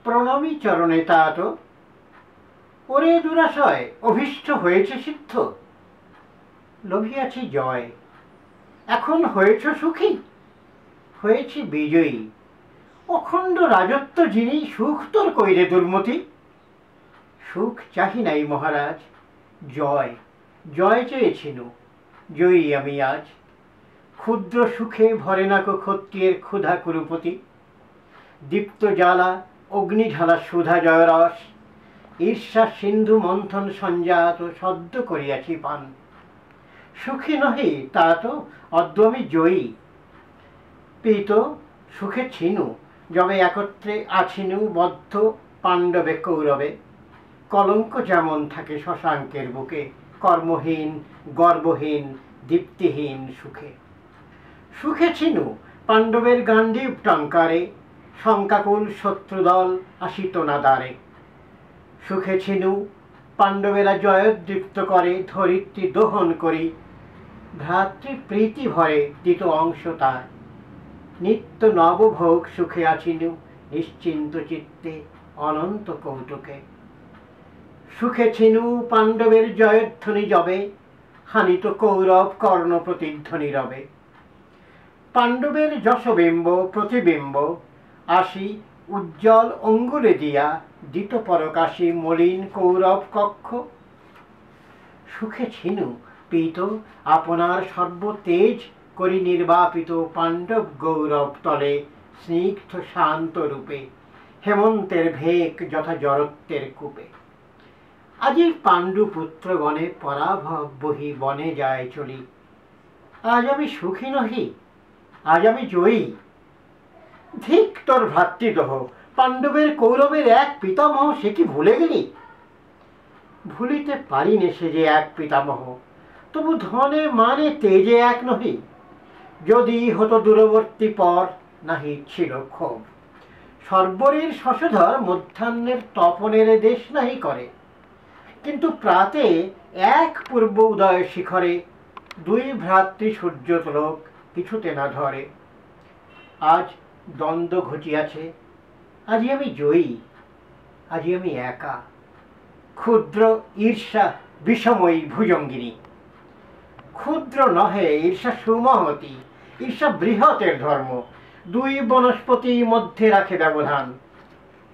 প্রণমী চরণে তাত, ওরে দুরাশয় অভীষ্ট হয়েছে সিদ্ধ। লোভিয়াছি জয়, এখন হয়েছ সুখী, হয়েছি বিজয়ী। অখণ্ড রাজত্ব যিনি, সুখ তোর কইরে দুর্মতি। সুখ চাহি নাই মহারাজ, জয় জয় চেয়েছিনু, জয়ী আমি আজ। ক্ষুদ্র সুখে ভরে না কো ক্ষত্রিয়ের ক্ষুধা কুরুপতি। দীপ্ত জ্বালা অগ্নিঢালা সুধা জয়রস, ঈর্ষা সিন্ধু মন্থন সঞ্জাত সদ্য করিয়াছি পান। সুখী নহি তা তো অদ্য আমি জয়ী। পীত সুখে ছিনু, যবে একত্রে আছিনু বদ্ধ পাণ্ডবে কৌরবে। কলঙ্ক যেমন থাকে শশাঙ্কের বুকে, কর্মহীন গর্বহীন দীপ্তিহীন সুখে। সুখে ছিনু পাণ্ডবের গান্ডীব টঙ্কারে, শঙ্কাকুল শত্রুদল আসিত না দ্বারে। সুখে ছিনু পাণ্ডবেরা জয়োদ্দীপ্ত করে, ধরিত্রী দোহন করি ভ্রাতৃপ্রীতি ভরে দিত অংশ তার। নিত্য নবভোগ সুখে আছিনু, নিশ্চিন্ত চিত্তে অনন্ত কৌতুকে। সুখে ছিনু পাণ্ডবের জয়ধ্বনি যবে, হানিত কৌরব কর্ণ প্রতিধ্বনি রবে। পাণ্ডবের যশবিম্ব প্রতিবিম্ব আসি, উজ্জ্বল অঙ্গুলে দিয়া দিত পরকাশী মলিন কৌরব কক্ষ। সুখে ছিনু পীত আপনার সর্বতেজ করি নির্বাপিত পাণ্ডব গৌরব তলে, স্নিগ্ধ শান্ত রূপে হেমন্তের ভেক যথা জরত্বের কূপে। আজি পাণ্ডু পুত্রগণে পরাভব বহি বনে যায় চলি। আজ আমি সুখী নহি, আজ আমি জয়ী। ধিক তোর ভ্রাতৃদোহ, পাণ্ডবের কৌরবের এক পিতামহ সে কি ভুলে গেলি? ভুলিতে পারি নে সে যে এক পিতামহ, তবু ধনে মানে তেজে এক নহি। যদি হতো দূরবর্তী পর, নাহি ছিল ক্ষোভ। সর্বরীর শশধর মধ্যাহ্নের তপনের দেশ নাহি করে, কিন্তু প্রাতে এক পূর্ব উদয় শিখরে দুই ভ্রাতৃ সূর্যতলোক কিছুতে না ধরে। আজ দ্বন্দ্ব ঘটিয়াছে, আজি আমি জয়ী, আজি আমি একা। ক্ষুদ্র ঈর্ষা বিষময়ী ভুজঙ্গিনী। ক্ষুদ্র নহে ঈর্ষা সুমহতি, ঈর্ষা বৃহতের ধর্ম। দুই বনস্পতি মধ্যে রাখে ব্যবধান।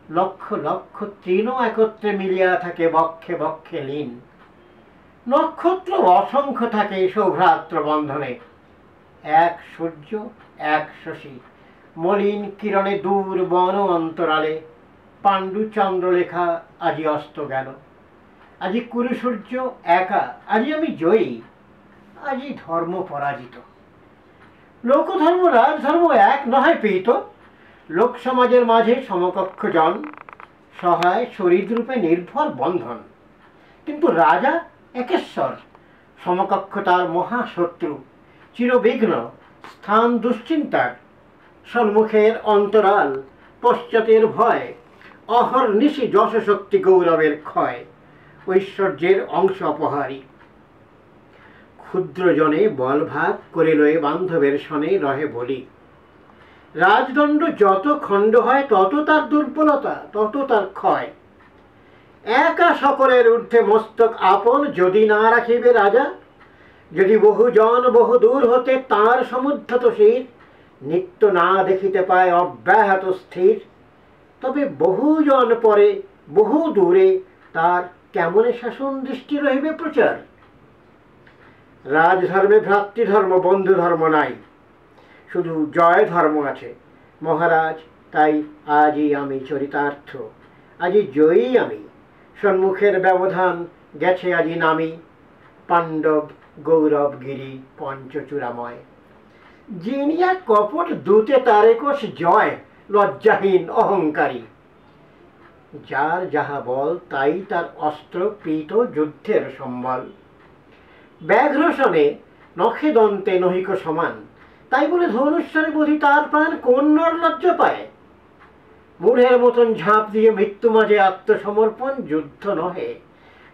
লক্ষ লক্ষ তৃণ একত্রে মিলিয়া থাকে বক্ষে বক্ষে লীন। নক্ষত্র অসংখ্য থাকে সৌভ্রাত্র বন্ধনে। এক সূর্য এক শশী, মলিন কিরণে দূর বন অন্তরালে। পাণ্ডু চন্দ্রলেখা আজি অস্ত গেল, আজি কুরু সূর্য একা। আজি আমি জয়ী, আজি ধর্ম পরাজিত। লোকধর্ম রাজধর্ম এক নহে পীত। লোক সমাজের মাঝে সমকক্ষ জন, সহায় শরীররূপে নির্ভর বন্ধন। কিন্তু রাজা একেশ্বর, সমকক্ষ তার মহাশত্রু। চিরবিঘ্ন স্থান দুশ্চিন্তার, সম্মুখের অন্তরাল পশ্চাতের ভয়। অহর্নিশি যশশক্তি গৌরবের ক্ষয়, ঐশ্বর্যের অংশ অপহারী। ক্ষুদ্রজনে বলভাগ করে লয়ে বান্ধবের সনে রহে বলি। রাজদণ্ড যত খণ্ড হয়, তত তার দুর্বলতা, তত তার ক্ষয়। একা সকলের ঊর্ধ্বে মস্তক আপন যদি না রাখিবে রাজা। যদি বহুজন বহু দূর হতে তার সমুদ্ধত শির, নিত্য না দেখিতে পায় অব্যাহত স্থির, তবে বহুজন পরে বহু দূরে তার কেমনে শাসন দৃষ্টি রহিবে প্রচার। রাজধর্মে ভ্রাতৃধর্ম বন্ধু ধর্ম নাই, শুধু জয় ধর্ম আছে মহারাজ। তাই আজই আমি চরিতার্থ, আজি জয়ী আমি। সম্মুখের ব্যবধান গেছে আজি নামি, পাণ্ডব গৌরব গিরি পঞ্চচূড়াময়। জিনিয়া কপট দূতে তারেকোষ জয়, লজ্জাহীন অহংকারী। যার যাহা বল তাই তার অস্ত্র, পীত যুদ্ধের সম্বল। ব্যাঘ্রসনে নখে দন্তে নহিক সমান, তাই বলে ধনুষ্বরে বোধি তার প্রাণ কোন নর লজ্জা পায়? মূঢ়ের মতন ঝাঁপ দিয়ে মৃত্যু মাঝে আত্মসমর্পণ যুদ্ধ নহে,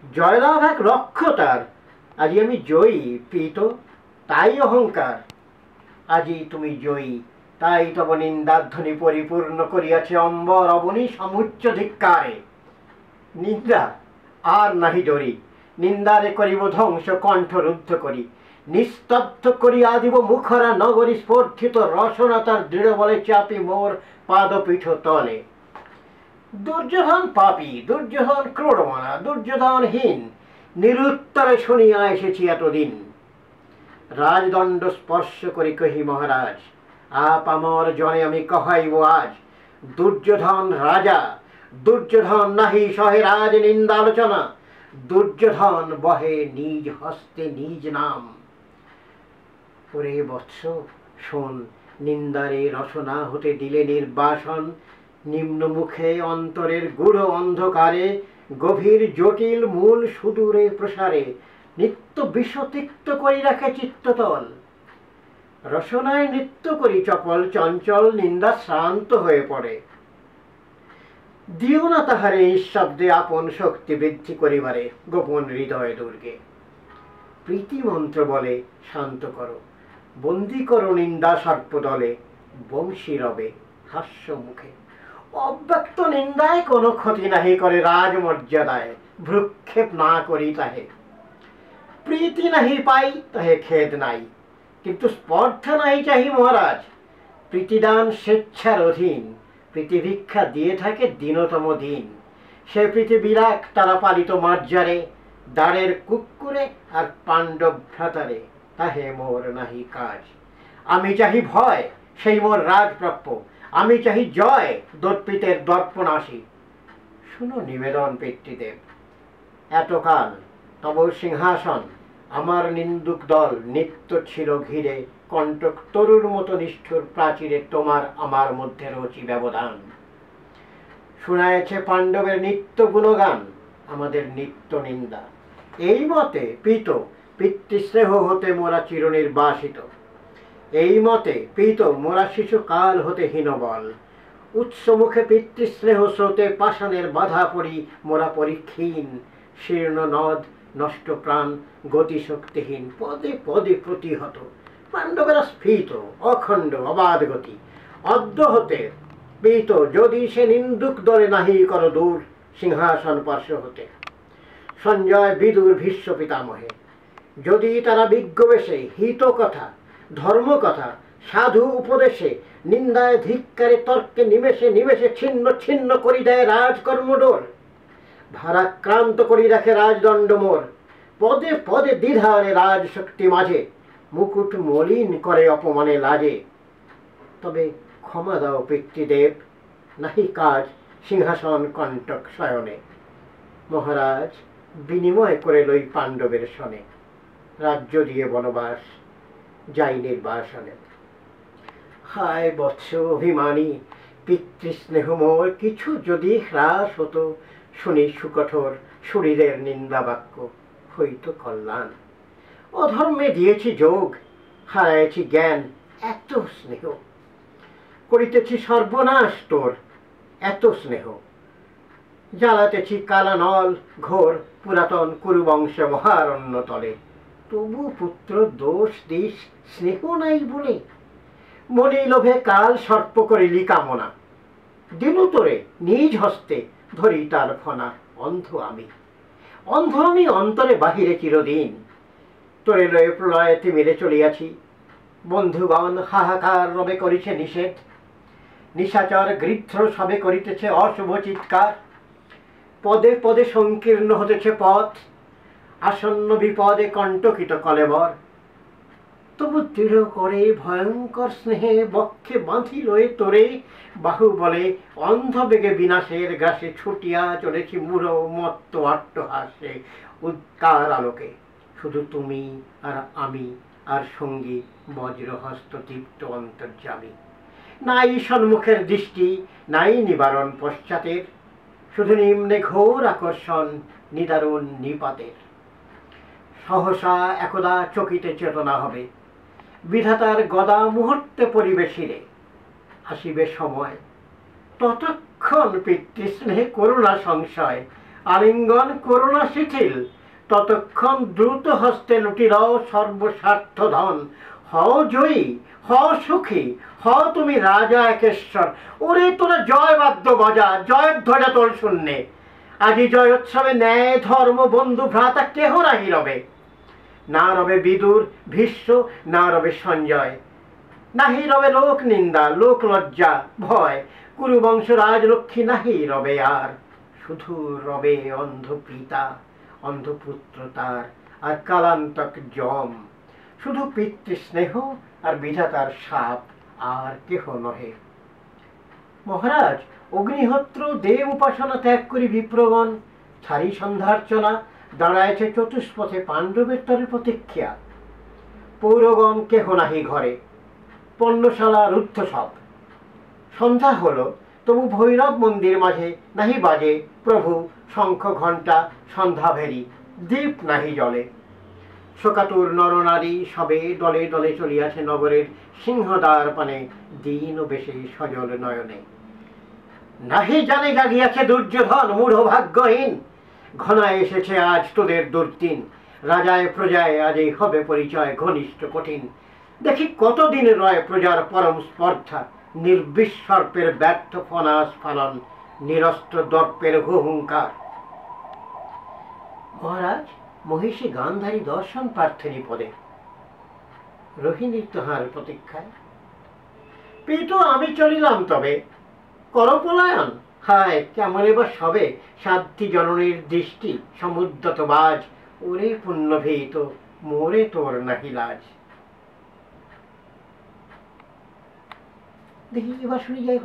জয়লাভ এক লক্ষ্য তার। আজি আমি জয়ী পীত, তাই অহংকার। আজি তুমি জয়ী, তাই তব নিন্দাধ্বনি পরিপূর্ণ করিয়াছে অম্বর অবনী সমুচ্চ ধিক্কারে। নিন্দা আর নাহি ডরি, নিন্দারে করিব ধ্বংস, কণ্ঠ রুদ্ধ করি, নিস্তব্ধ করিয়া দিব মুখরা নগরী, স্পর্ধিত রসনা তার দৃঢ় বলে চাপি মোর পাদপীঠ তলে। দুর্যোধন পাপী, দুর্যোধন ক্রোড়মনা, দুর্যোধনহীন, নিরুত্তরে শুনিয়া এসেছি এতদিন। রাজদণ্ড স্পর্শ করি কহি মহারাজ, আপ আমর জনে আমি কহাইব আজ। দুর্যোধন রাজা, দুর্যোধন নাহি সহে রাজ নিন্দালোচনা, দুর্যোধন বহে নিজ হস্তে নিজ নাম। ওরে বৎস শোন, নিন্দারে রসনা হতে দিলে নির্বাসন, নিম্ন মুখে অন্তরের গূঢ় অন্ধকারে, গভীর জটিল মূল সুদূরে প্রসারে, নিত্য বিষতিক্ত করি রাখে চিত্ততল। রসনায় নৃত্য করি চপল চঞ্চল, নিন্দা শ্রান্ত হয়ে পড়ে। দিও না তাহারে নিঃশব্দে আপন শক্তি বৃদ্ধি করিবারে, গোপন হৃদয় দুর্গে। প্রীতি মন্ত্র বলে শান্ত করো, বন্দী করো নিন্দা সর্পদলে, বংশী রবে হাস্য মুখে। অব্যক্ত নিন্দায় কোনো ক্ষতি নাহি করে রাজমর্যাদায়, ভ্রুক্ষেপ না করি তাহে। প্রীতি নাহি পাই তাহে খেদ নাই, কিন্তু স্পর্ধা নাই চাহি মহারাজ। প্রীতিদান স্বেচ্ছার অধীন, প্রীতি ভিক্ষা দিয়ে থাকে দিনতম দিন। সে পৃথিবীরাক তারা পালিত মর্যারে, দ্বারের কুক্কুরে আর পাণ্ডব ভ্রাতারে, তাহে মোর নাহি কাজ। আমি চাহি ভয়, সেই মোর রাজপ্রাপ্য, আমি চাহি জয়, দর্পিতের দর্পণাসী। শুনো নিবেদন পিতৃদেব, এতকাল তব সিংহাসন আমার নিন্দুক দল নিত্য ছিল ঘিরে, কণ্টক তরুর মতো নিষ্ঠুর প্রাচীরে তোমার আমার মধ্যে রচি ব্যবধান। শুনায়েছে পাণ্ডবের নিত্য গুণগান, আমাদের নিত্য নিন্দা। এই মতে পীত পিতৃস্নেহ হতে মোরা চিরনির্বাসিত, এই মতে পীত মোরা শিশুকাল হতে হীনবল। উৎস মুখে পিতৃস্নেহ স্রোতে পাষাণের বাধা পড়ি মোরা পরিক্ষীণ, শীর্ণ নদ নষ্ট প্রাণ গতিশক্তিহীন, পদে পদে প্রতিহত। পাণ্ডবেরা স্ফীত অখণ্ড অবাধ গতি, অদ্য হতে পীত যদি সে নিন্দুক দলে নাহি কর দূর সিংহাসন পার্শ্ব হতে। সঞ্জয় বিদুর ভীষ্ম পিতামহে, যদি তারা বিজ্ঞবেশে হিত কথা ধর্ম কথা সাধু উপদেশে নিন্দায় ধিক্কারে তর্কে নিমেষে নিমেষে ছিন্ন ছিন্ন করি দেয় রাজকর্মডোর। ভারাক্রান্ত করি রাখে রাজদণ্ড মোর, পদে পদে দ্বিধারে রাজশক্তি মাঝে, মুকুট মলিন করে অপমানে লাজে। তবে ক্ষমা দাও পিতৃদেব, নাহি কাজ সিংহাসন কণ্টক শয়নে। মহারাজ বিনিময় করে লই পাণ্ডবের সনে, রাজ্য দিয়ে বনবাস যাই নির্বাসনে। হায় বৎস অভিমানী, পিতৃস্নেহ মোর কিছু যদি হ্রাস হতো, শুনি সুকঠোর শরীরের নিন্দা বাক্য হইত কল্যাণ। অধর্মে দিয়েছি যোগ, হারাইছি জ্ঞান, এত স্নেহ করিতেছি সর্বনাশ তোর, এত স্নেহ জ্বালাতেছি কালানল ঘোর পুরাতন কুরুবংশ মহারণ্য তলে। তবু পুত্র দোষ দিস স্নেহ নাই বলে, মনে লোভে কাল সর্প করিলি কামনা। দিনু তোরে নিজ হস্তে ধরি তার ফনা, অন্ধ আমি, অন্ধ আমি অন্তরে বাহিরে চিরদিন। তোরে লয়ে প্রলয়ে তিমিরে চলিয়াছি, বন্ধুগণ হাহাকার রবে করিছে নিষেধ। নিশাচর গৃধ্র সবে করিতেছে অশুভ চিৎকার, পদে পদে সংকীর্ণ হতেছে পথ, আসন্ন বিপদে কণ্টকিত কলেবর। তবু দৃঢ় করে ভয়ঙ্কর স্নেহে বক্ষে বাঁধি লয়ে তোরে, বাহু বলে অন্ধ বেগে বিনাশের গ্রাসে ছুটিয়া চলেছি মূঢ় মত্ত আট্টহাস্যে উৎকার আলোকে। শুধু তুমি আর আমি আর সঙ্গী বজ্রহস্ত দীপ্ত অন্তর্যামী। নাই সম্মুখের দৃষ্টি, নাই নিবারণ পশ্চাতের, শুধু নিম্নে ঘোর আকর্ষণ নিদারুণ নিপাতের। সহসা একদা চকিতে চেতনা হবে, বিধাতার গদা মুহূর্তে পরিবেশিরে। আসিবে সময়, ততক্ষণ পিতৃস্নেহে করুণা সংশয়, আলিঙ্গন করুণা শিথিল। ততক্ষণ দ্রুত হস্তে লুটিলাও সর্বস্বার্থ ধন, হও জয়ী, হও সুখী, হও তুমি রাজা একেশ্বর। ওরে তোরা জয় বাদ্য বাজা, জয়ের ধ্বজা তোল শূন্যে। আজি জয় উৎসবে ন্যায় ধর্ম বন্ধু ভ্রাতা কেহ নাহি রবে। না রবে বিদুর ভীষ্ম, না রবে সঞ্জয়, নাহি রবে লোক নিন্দা লোক লজ্জা ভয়। কুরুবংশ রাজলক্ষ্মী নাহি রবে আর, শুধু রবে অন্ধ পিতা অন্ধপুত্র তার আর কালান্তক যম। শুধু পিতৃস্নেহ আর বিধাতার শাপ, আর কেহ নহে। মহারাজ, অগ্নিহোত্র দেব উপাসনা ত্যাগ করি বিপ্রগণ, ছাড়ি সন্ধ্যার্চনা, দাঁড়াইছে চতুষ্পথে পাণ্ডবের তরে প্রতীক্ষা। পৌরগণ কেহ নাহি ঘরে, পণ্যশালা রুদ্ধ সব। সন্ধ্যা হলো, তবু ভৈরব মন্দির মাঝে নাহি বাজে প্রভু শঙ্খ ঘণ্টা সন্ধ্যাভেরি, দীপ নাহি জলে। শোকাতুর নরনারী সবে দলে দলে চলিয়াছে নগরের সিংহদ্বার পানে দীন বেশে সজল নয়নে। নাহি জানে জাগিয়াছে দুর্যোধন মূঢ় ভাগ্যহীন, ঘনায় এসেছে আজ তোদের দুর্দিন। রাজায় প্রজায় আজই হবে পরিচয় ঘনিষ্ঠ কঠিন। দেখি কতদিন রয় প্রজার পরম স্পর্ধা, নির্বিসর্পের ব্যর্থ ফনা স্ফলন, নিরস্ত্র দর্পের হুহুঙ্কার। মহারাজ, মহিষী গান্ধারী দর্শন প্রার্থনী পদে, রোহিণী তাহার প্রতীক্ষায়। পিত আমি চলিলাম তবে, করপলায়ন হায় কেমন এবার সবে। সাধ্যি জননীর দৃষ্টি সমুদ্রত বাজ, ওরে পুণ্যভীত মোরে তোর নাহি লাজ। দেখি এবার শুনি যাই।